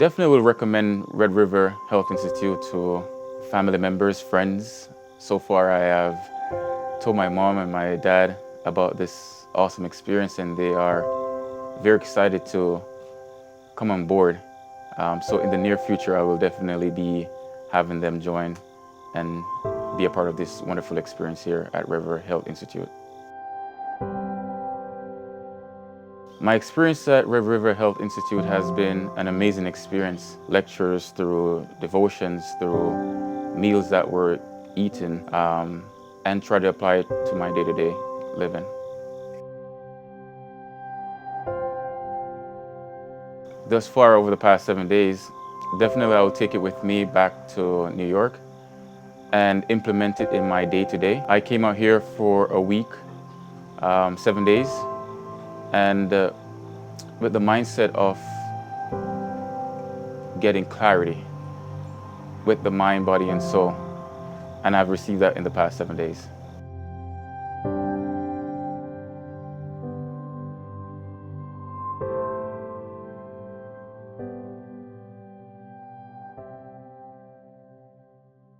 Definitely will recommend Red River Health Institute to family members, friends. So far, I have told my mom and my dad about this awesome experience, and they are very excited to come on board. So in the near future, I will definitely be having them join and be a part of this wonderful experience here at River Health Institute. My experience at Red River Health Institute has been an amazing experience. Lectures, through devotions, through meals that were eaten, and try to apply it to my day-to-day living. Thus far, over the past 7 days, definitely I will take it with me back to New York and implement it in my day-to-day. I came out here for a week, 7 days, and with the mindset of getting clarity with the mind, body, and soul. And I've received that in the past 7 days.